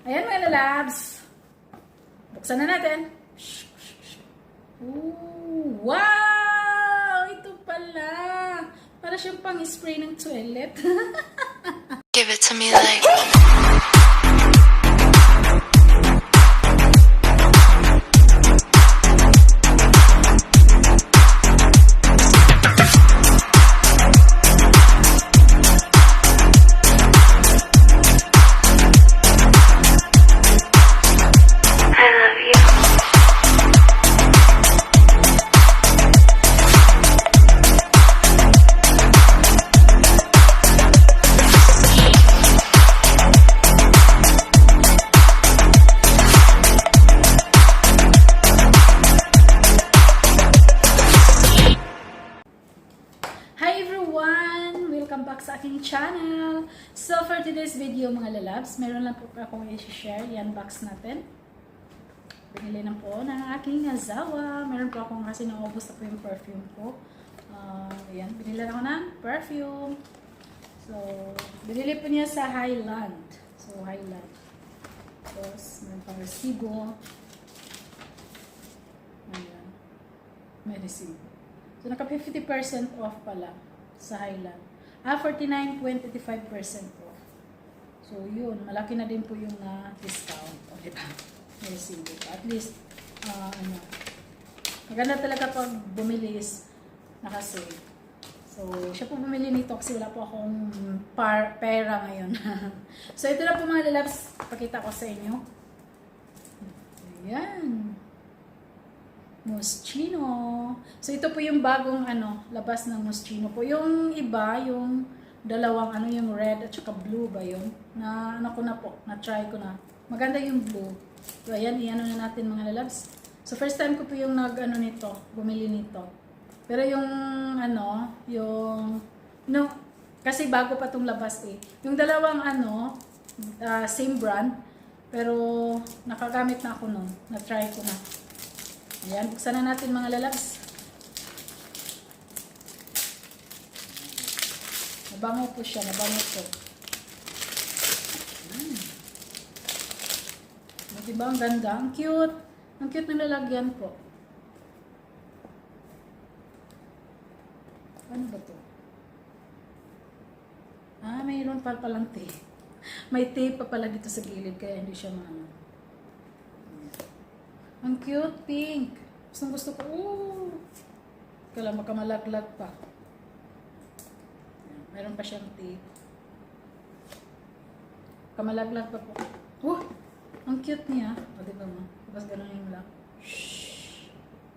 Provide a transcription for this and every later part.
Ayan mga lalabs. Buksan na natin. Ooh, wow! Ito pala. Para siyang pang-spray ng toilet. Give it to me like... Sa aking channel. So, for today's video mga lalabs, meron lang po akong i-share. Yan, box natin. Binili na po ng aking asawa. Meron po akong kasi naubos na po yung perfume ko. Ayan, binili na ako ng perfume. So, binili po niya sa Highland. So, Highland. Tapos, meron pang resibo. Ayan. May resibo. So, naka 50% off pala sa Highland. 49.25% off. So, yun. Malaki na din po yung discount. O, diba? May resibo. At least, maganda talaga pag bumili is nakasave. So, siya po bumili nito kasi wala po akong pera ngayon. So, ito na po mga lalabs. Pakita ko sa inyo. Ayan. Moschino. So, ito po yung bagong labas ng Moschino po. Yung iba, yung dalawang yung red at saka blue ba yun? Na ko na po, na-try ko na. Maganda yung blue. So, ayan, i-ano na natin mga lalabs. So, first time ko po yung nito, bumili nito. Pero yung, kasi bago pa tong labas eh. Yung dalawang same brand, pero nakagamit na ako nun. Na-try ko na. Ayan, buksan na natin mga lalabs. Nabango po siya, nabango po. Diba ang ganda? Ang cute. Ang cute ng lalagyan po. Ano ba to? Mayroon pa palang tape. May tape pa pala dito sa gilid, kaya hindi siya maano. Ang cute, pink. Gusto ko. Kala makamalaglag pa. Meron pa siyang tape. Kamalaglag pa po. Ang cute niya. O, diba mo? Tapos ganun yung lang.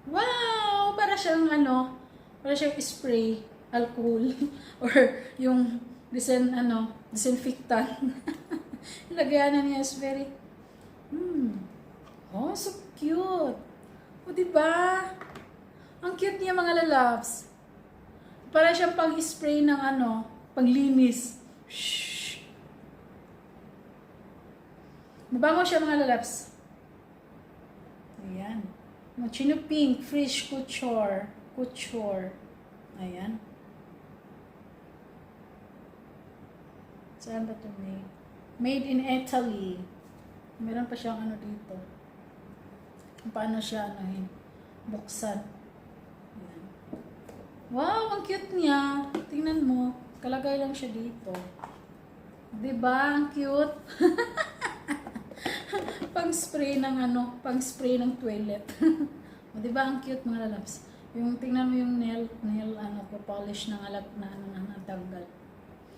Wow! Para siyang para siyang spray, alcohol, or yung disinfectant. Lagyanan niya is very, oh, so cute. O, diba? Ang cute niya mga lalabs. Para siyang pang-spray ng panglinis. Shhh. Mabango siya mga lalabs. Ayan. Moschino Pink Fresh Couture. Ayan. Saan ba ito made? Made in Italy. Meron pa siyang dito. Kung paano siya buksan. Ayan. Wow, ang cute niya. Tingnan mo. Kalagay lang siya dito. Diba? Ang cute. Pang-spray ng pang-spray ng toilet. O, diba? Ang cute mga lalabs. Yung tingnan mo yung nail polish ng natanggal.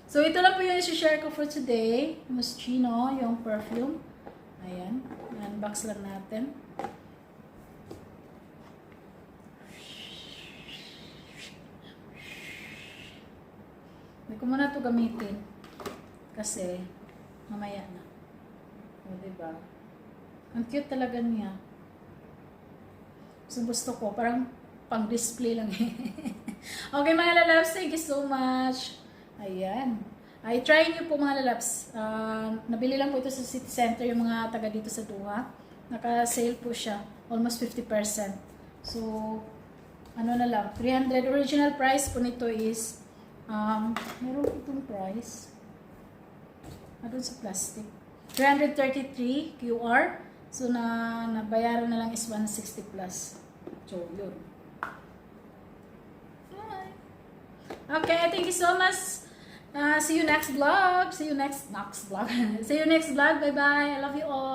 So, ito lang po yung i-share ko for today. Moschino, yung perfume. Ayan. Unbox lang natin. Hindi ko muna ito gamitin. Kasi, mamaya na. O, diba? Ang cute talaga niya. Gusto ko. Parang pang-display lang eh. Okay mga lalabs, thank you so much. Ayan. Ay, try nyo po mga lalabs. Nabili lang po ito sa City Center, yung mga taga dito sa Duha. Naka-sale po siya. Almost 50%. So, na lang. 300. Original price po nito is, meron po itong price. Doon sa plastic. 333 QR. So, nabayaran na lang is 160 plus. So, yun. Okay, thank you so much. See you next vlog. See you next vlog. See you next vlog. Bye-bye. I love you all.